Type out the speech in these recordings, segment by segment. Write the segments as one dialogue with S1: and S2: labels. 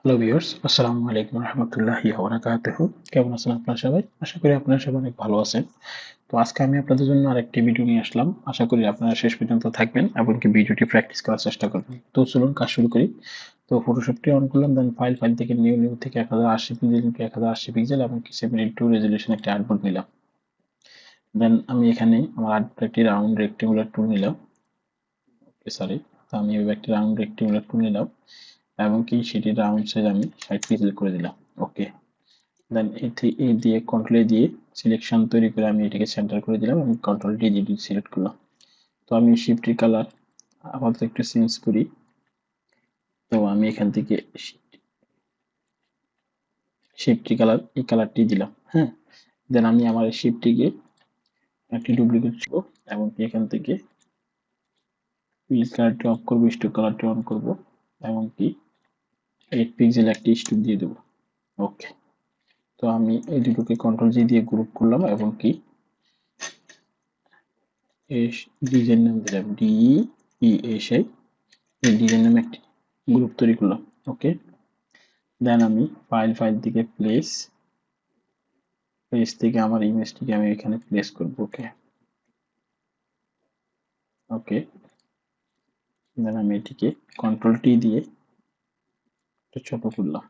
S1: Hello viewers, আসসালামু আলাইকুম রহমতুল্লাহি ওয়া বারাকাতুহু। কেমন আছেন আপনারা সবাই? আশা করি আপনারা সবাই অনেক ভালো আছেন। তো আজকে আমি আপনাদের জন্য আরেকটি ভিডিও নিয়ে আসলাম। আশা করি আপনারা শেষ পর্যন্ত থাকবেন এবং কি ভিডিওটি প্র্যাকটিস করার চেষ্টা করবেন। তো চলুন কাজ শুরু করি। তো ফটোশপটি অন করলাম, দেন ফাইল থেকে নিউ থেকে 1080 পিক্সেল ইনটু 1080 পিক্সেল এবং কি 72 রেজোলিউশন একটা আর্টবোর্ড নিলাম। দেন আমি এখানে আমার আর্টবোর্ডে একটি রাউন্ড রেক্টেঙ্গুলার টুল নিলাম। ওকে, সরি। তো আমি এভাবে একটি রাউন্ড রেক্টেঙ্গুলার টুল নিলাম এবং কি সেটি রাউন্ড সাইজ আমি 60 পিক্সেল করে দিলাম। ওকে, দেন এই দিয়ে কন্ট্রোল এ দিয়ে সিলেকশন তৈরি করে আমি এটাকে সেন্টার করে দিলাম এবং কন্ট্রোল ডি দিয়ে সিলেক্ট করলাম। তো আমি শিফটের কালার আপাতত একটু চেঞ্জ করি। তো আমি এখান থেকে শিফটি কালার এই কালারটি দিলাম। হ্যাঁ, দেন আমি আমার শিফটিকে একটি ডুপ্লিকেট করব এবং এখান থেকে ফিল কালারটি অফ করবো, স্টোক কালারটি অন করব এবং কি 8 পিক্সেল একটি স্টোক দিয়ে দেবো। ওকে, তো আমি এই দুটোকে কন্ট্রোল জি দিয়ে গ্রুপ করলাম এবং কি ডিজাইন নাম দিলাম ডি ই এস আই। এই ডিজাইন নামে একটি গ্রুপ তৈরি করলাম। ওকে, দেন আমি ফাইল থেকে প্লেস থেকে আমার ইমেজটিকে আমি এখানে প্লেস করব। ওকে ওকে, দেন আমি এটিকে কন্ট্রোল টি দিয়ে একটু ছোট করলাম,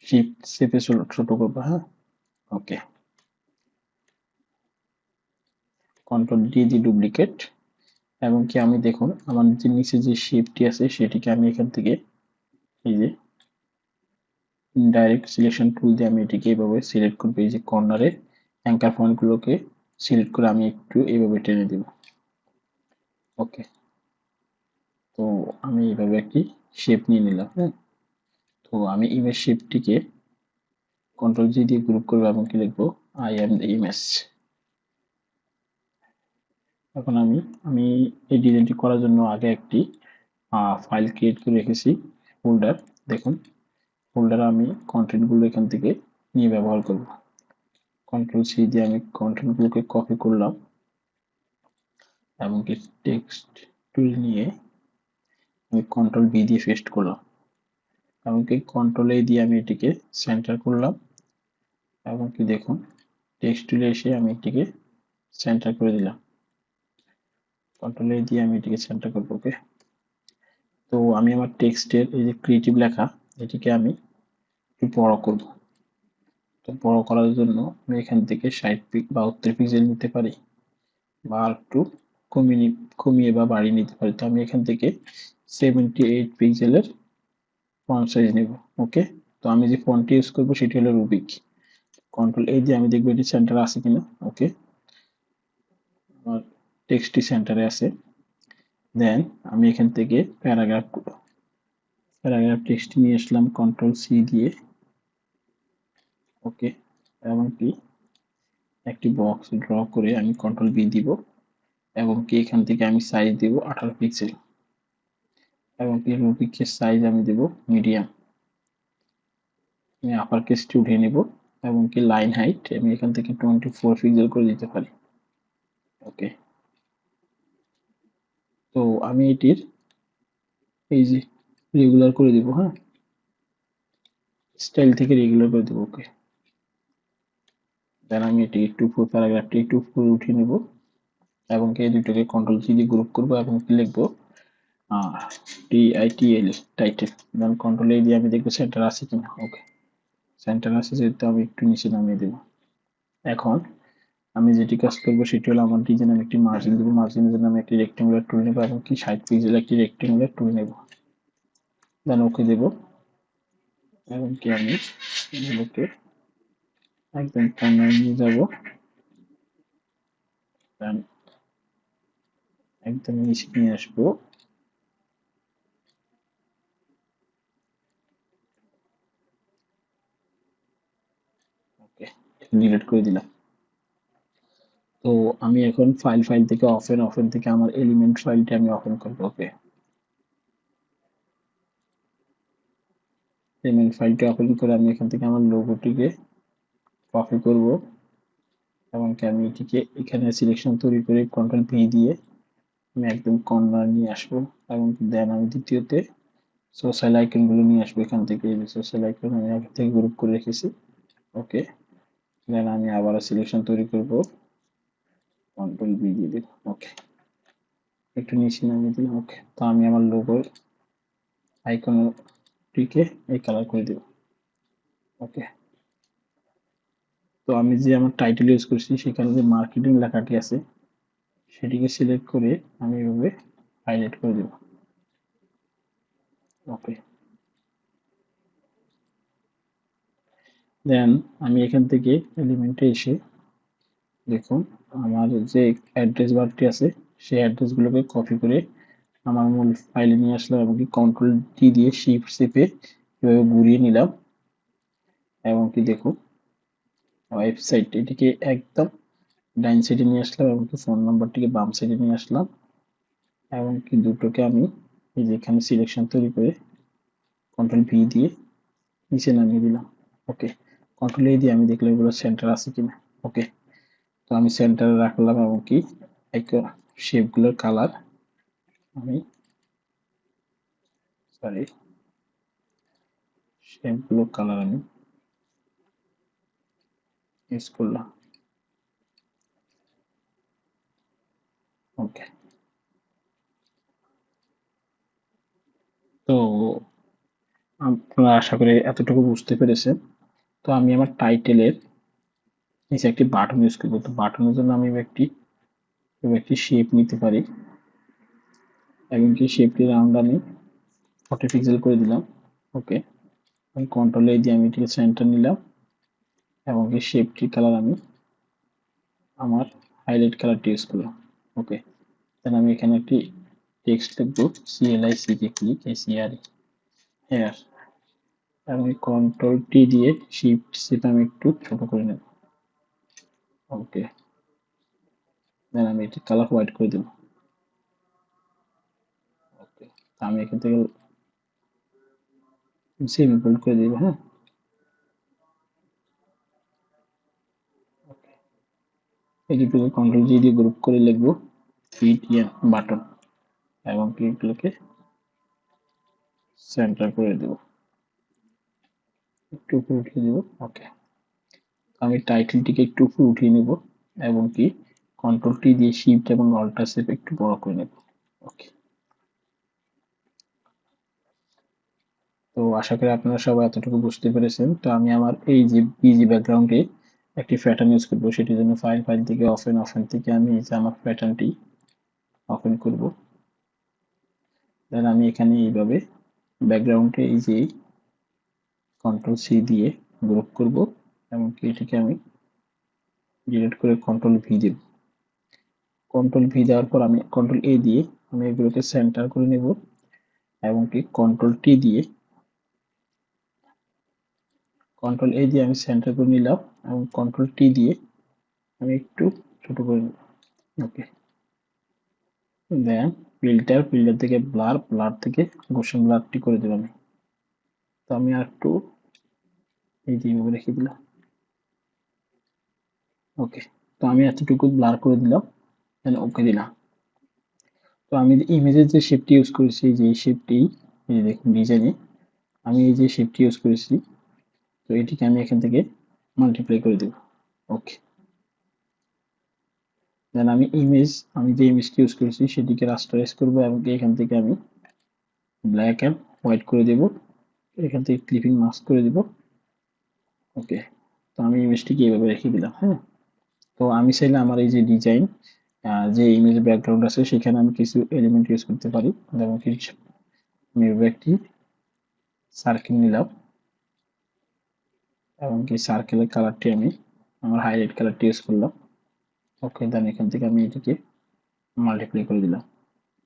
S1: শিফট চেপে ছোট করবো। হ্যাঁ, ওকে, কন্ট্রোল ডি দিয়ে ডুপ্লিকেট এবং কি আমি দেখুন আমার যে নিচে যে শেপটি আছে সেটিকে আমি এখান থেকে এই যে ডাইরেক্ট সিলেকশন টুল দিয়ে আমি এটিকে এইভাবে সিলেক্ট করবো। এই যে কর্নারে অ্যাঙ্কার পয়েন্টগুলোকে সিলেক্ট করে আমি একটু এইভাবে টেনে দেব। ওকে, তো আমি এইভাবে একটি শেপ নিয়ে নিলাম। হ্যাঁ, তো আমি ইমেজ শেপটিকে কন্ট্রোল জি দিয়ে গ্রুপ করবো এবং কি লিখবো আই এম দ্য ইমেজ। এখন আমি এই ডিজাইনটি করার জন্য আগে একটি ফাইল ক্রিয়েট করে রেখেছি, ফোল্ডার। দেখুন ফোল্ডারে আমি কন্টেন্টগুলো এখান থেকে নিয়ে ব্যবহার করব। কন্ট্রোল সি দিয়ে আমি কন্টেন্টগুলোকে কপি করলাম এবং কি টেক্সট টুল নিয়ে আমি কন্ট্রোল বি দিয়ে পেস্ট করলাম এবং কি কন্ট্রোল এ দিয়ে আমি এটিকে সেন্টার করলাম এবং কি দেখুন টেক্সট টুলে এসে আমি এটিকে সেন্টার করে দিলাম। কন্ট্রোল এ দিয়ে আমি এটিকে সেন্টার করবো। ওকে, তো আমি আমার টেক্সটের এই যে ক্রিয়েটিভ লেখা এটিকে আমি একটু বড় করব। তো বড় করার জন্য আমি এখান থেকে 72 পিক্সেল নিতে পারি বা একটু কমিয়ে বা বাড়িয়ে নিতে পারি। তো আমি এখান থেকে 78 পিক্সেলের ফন্ট সাইজ নেব। ওকে, তো আমি যে ফন্টটি ইউজ করবো সেটি হলো রুবিক। কন্ট্রোল এ দিয়ে আমি দেখবো এটি সেন্টার আছে কিনা। ওকে, আমার টেক্সটটি সেন্টারে আছে। দেন আমি এখান থেকে প্যারাগ্রাফ টেক্সট নিয়ে আসলাম কন্ট্রোল সি দিয়ে। ওকে, এবং কি একটি বক্স ড্র করে আমি কন্ট্রোল বি দিব এবং কি এখান থেকে আমি সাইজ দেব 18 পিক্সেল এবং কি রুবিকের সাইজ আমি দেব মিডিয়াম। আমি আপার কেসটি উঠিয়ে নেব এবং কি লাইন হাইট আমি এখান থেকে 24 পিক্সেল করে দিতে পারি। ওকে, তো আমি এটির এই যে রেগুলার করে দিব। হ্যাঁ, স্টাইল থেকে রেগুলার করে দেবো। ওকে, দেন আমি এটি একটু প্যারাগ্রাফটি একটু উপরে উঠিয়ে নেব এবং কি এই দুটোকে কন্ট্রোল সি দিয়ে গ্রুপ করবো এবং কি লিখবো TITL টাইটেল। দেন কন্ট্রোল এ দিয়ে আমি দেখবো সেন্টার আছে কিনা। ওকে, সেন্টার আছে যেহেতু আমি একটু নিচে নামিয়ে দেবো। এখন আমি যেটি কাজ করবো সেটি হলো আমার ডিজাইন আমি একটি মার্জিন দেবো। মার্জিনের জন্য আমি একটি রেক্টেঙ্গুলার টুল নেবো এবং কি 60 পিক্সেল একটি রেক্টেঙ্গুলার টুল নেবো। দেন ওকে দেবো এবং কি আমি এগুলোকে একদম কর্নার নিয়ে যাবো, দেন একদম নিচে নিয়ে আসবো। ওকে, ডিলিট করে দিলাম। তো আমি এখন ফাইল থেকে ওপেন থেকে আমার এলিমেন্ট ফাইলটি আমি ওপেন করবো। ওকে, এলিমেন্ট ফাইলটি ওপেন করে আমি এখান থেকে আমার লোগোটিকে কপি করব এবং কি আমি এটিকে এখানে সিলেকশন তৈরি করে কন্ট্রোল ভি দিয়ে আমি একদম কর্নার নিয়ে আসবো এবং দেন আমি দ্বিতীয়তে সোশ্যাল আইকন গুলো নিয়ে আসবো এখান থেকে। এই যে সোশ্যাল আইকন আমি আগে থেকে গ্রুপ করে রেখেছি। ওকে, দেন আমি আবার সিলেকশন তৈরি করব, কন্ট্রোল বি দিয়ে দিব। ওকে, একটু নিচে নামিয়ে দিলাম। ওকে, তো আমি আমার লোগোর আইকনটিকে এই কালার করে দেব। ওকে, তো আমি যে আমার টাইটেল ইউজ করছি সেখানে যে মার্কেটিং লেখাটি আছে সেটিকে সিলেক্ট করে আমি এভাবে হাইলাইট করে দেব। ওকে, দেন আমি এখান থেকে এলিমেন্টে এসে দেখুন আমার যে অ্যাড্রেস বারটি আছে সেই অ্যাড্রেস গুলোকে কপি করে আমার মূল ফাইলে নিয়ে আসলাম এবং কি কন্ট্রোল টি দিয়ে শিফট চেপে এভাবে ঘুরিয়ে নিলাম এবং কি দেখুন ওয়েবসাইট এটিকে একদম ডাইন সাইডে নিয়ে আসলাম এবং কি ফোন নাম্বারটিকে বাম সাইডে নিয়ে আসলাম এবং কি দুটোকে আমি এই যে এখানে সিলেকশন তৈরি করে কন্ট্রোল ভি দিয়ে নিচে নামিয়ে দিলাম। ওকে, কন্ট্রোল এ দিয়ে আমি দেখলাম এগুলো সেন্টার আছে কিনা। ওকে, তো আমি সেন্টারে রাখলাম এবং কি শেপগুলোর কালার আমি সরি শেপগুলোর কালার আমি ইউজ করলাম। ওকে, তো আপনারা আশা করি এতটুকু বুঝতে পেরেছেন। তো আমি আমার টাইটেলের নিচে একটি বাটন ইউজ করবো। তো বাটনের জন্য আমি একটি শেপ নিতে পারি এবং কি শেপটি রাউন্ড আমি 40 পিক্সেল করে দিলাম। ওকে, আমি কন্ট্রোল এ দিয়ে আমি এটিকে সেন্টার নিলাম এবং কি শেপটির কালার আমি আমার হাইলাইট কালারটি ইউজ করলাম। ওকে, দেন আমি এখানে একটি টেক্সট লিখবো, CLIC কে ক্লিক SER হেয়ার এবং কন্ট্রোল টি দিয়ে শিফট চেপে আমি একটু ছোট করে নেব। ওকে, দেন আমি এটি কালার হোয়াইট করে দেব। ওকে, আমি এখান থেকে সেমি বোল্ড করে দেব। হ্যাঁ, ওকে, এই দুটোকে কন্ট্রোল জি দিয়ে গ্রুপ করে লিখবো পিটিএন বাটন এবং ক্লিকগুলোকে সেন্টার করে দেব, একটু উপরে উঠিয়ে দেব। ওকে, আমি টাইটেলটিকে একটু উপরে উঠিয়ে নেব এবং কি কন্ট্রোল টি দিয়ে শিফট এবং অল্টার চেপ একটু বড় করে নেব। ওকে, তো আশা করি আপনারা সবাই এতটুকু বুঝতে পেরেছেন। তো আমি আমার এই যে বিজি ব্যাকগ্রাউন্ডে একটি প্যাটার্ন ইউজ করব, সেটির জন্য ফাইল থেকে ওপেন থেকে আমি এই যে আমার প্যাটার্নটি ওপেন করব। দেন আমি এখানে এইভাবে ব্যাকগ্রাউন্ডে এই যে কন্ট্রোল সি দিয়ে গ্রুপ করব এবং এটিকে আমি ডিলিট করে কন্ট্রোল ভি দেব। কন্ট্রোল ভি দেওয়ার পর আমি কন্ট্রোল এ দিয়ে আমি এগুলোকে সেন্টার করে নেব এবং কি কন্ট্রোল এ দিয়ে আমি সেন্টার করে নিলাম এবং কন্ট্রোল টি দিয়ে আমি একটু ছোট করে নেব। ওকে, দেন ফিল্টার থেকে ব্লার থেকে গোশন ব্লারটি করে দেব আমি। তো আমি আর একটু এই যে এইভাবে রেখে দিলাম। ওকে, তো আমি এতটুকু ব্লার করে দিলাম, দেন ওকে দিলাম। তো আমি ইমেজের যে শেপটি ইউজ করেছি যে শেপটি এই যে দেখুন ডিজাইনে আমি এই যে শেপটি ইউজ করেছি, তো এটিকে আমি এখান থেকে মাল্টিপ্লাই করে দেব। ওকে, দেন আমি যে ইমেজটি ইউজ করেছি সেটিকে রাস্টারাইজ করব এবং এখান থেকে আমি ব্ল্যাক এন্ড হোয়াইট করে দেব, এখান থেকে ক্লিপিং মাস্ক করে দেব। ওকে, তো আমি ইমেজটিকে এইভাবে রেখে দিলাম। হ্যাঁ, তো আমি চাইলে আমার এই যে ডিজাইন যে ইমেজ ব্যাকগ্রাউন্ড আছে সেখানে আমি কিছু এলিমেন্ট ইউজ করতে পারি। যেমন কি আমি একটি সার্কেল নিলাম এবং কি সার্কেলের কালারটি আমি আমার হাইলাইট কালারটি ইউজ করলাম। ওকে, দেন এখান থেকে আমি এটিকে মাল্টিপ্লাই করে দিলাম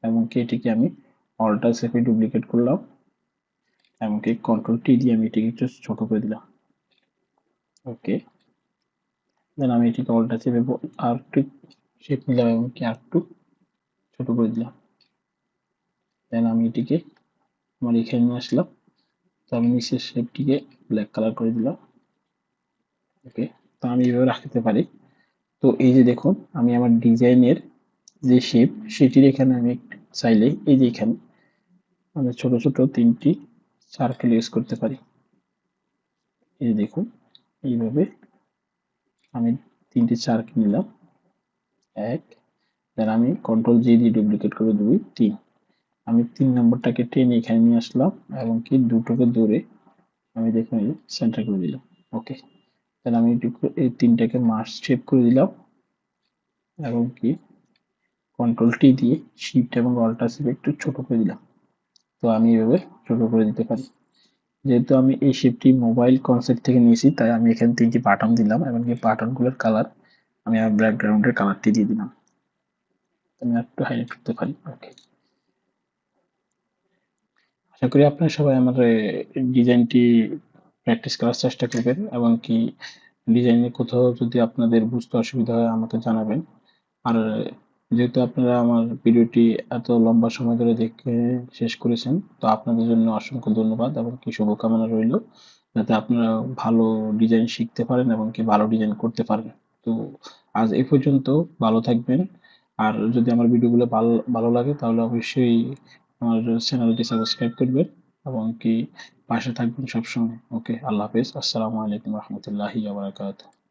S1: এবং কি এটিকে আমি অল্টার চেপে ডুপ্লিকেট করলাম এবং কি কন্ট্রোল টি দিয়ে আমি এটিকে একটু ছোট করে দিলাম। ওকে, দেন আমি এটিকে অল্টার চেপে আর একটু শেপ নিলাম এবং কি আর একটু ছোট করে দিলাম। দেন আমি এটিকে আমার এখানে নিয়ে আসলাম, তো আমি নিচের শেপটিকে ব্ল্যাক কালার করে দিলাম। ওকে, তো আমি এভাবে রাখতে পারি। তো এই যে দেখুন আমি আমার ডিজাইনের যে শেপ সেটির এখানে আমি চাইলে এই যে এখানে আমি ছোট ছোট 3টি সার্কেল ইউজ করতে পারি। এই দেখুন, এইভাবে আমি 3টি সার্কেল নিলাম। 1, দেন আমি কন্ট্রোল জি দিয়ে ডুপ্লিকেট করে 2, 3। আমি 3 নম্বরটাকে টেনে এখানে নিয়ে আসলাম এবং কি দুটোকে ধরে আমি দেখুন এই সেন্টার করে দিলাম। ওকে, তাহলে আমি এই 3টাকে মার্জ শেপ করে দিলাম এবং কি কন্ট্রোল টি দিয়ে শিফট এবং অল্টার চেপে একটু ছোট করে দিলাম। তো আমি এভাবে ছোট করে দিতে পারি। যেহেতু আমি এই শেপটি মোবাইল কনসেপ্ট থেকে নিয়েছি, তাই আমি এখানে 3টি বাটন দিলাম এবং এই বাটনগুলোর কালার আমি আমার ব্যাকগ্রাউন্ডের কালারটি দিয়ে দিলাম। আমি একটু হাইলাইট করতে পারি। ওকে, আশা করি আপনারা সবাই আমার ডিজাইনটি প্র্যাকটিস করার চেষ্টা করবেন এবং কি ডিজাইনে কোথাও যদি আপনাদের বুঝতে অসুবিধা হয় আমাকে জানাবেন। আর যেহেতু আপনারা আমার ভিডিওটি এত লম্বা সময় ধরে দেখে শেষ করেছেন, তো আপনাদের জন্য অসংখ্য ধন্যবাদ এবং কি শুভকামনা রইল যাতে আপনারা ভালো ডিজাইন শিখতে পারেন এবং কি ভালো ডিজাইন করতে পারেন। তো আজ এই পর্যন্ত, ভালো থাকবেন। আর যদি আমার ভিডিওগুলো ভালো ভালো লাগে তাহলে অবশ্যই আমার চ্যানেলটি সাবস্ক্রাইব করবেন এবং কি পাশে থাকবেন সবসময়। ওকে, আল্লাহ হাফেজ, আসসালামু আলাইকুম রহমতুল্লাহি ওয়া বারাকাতুহু।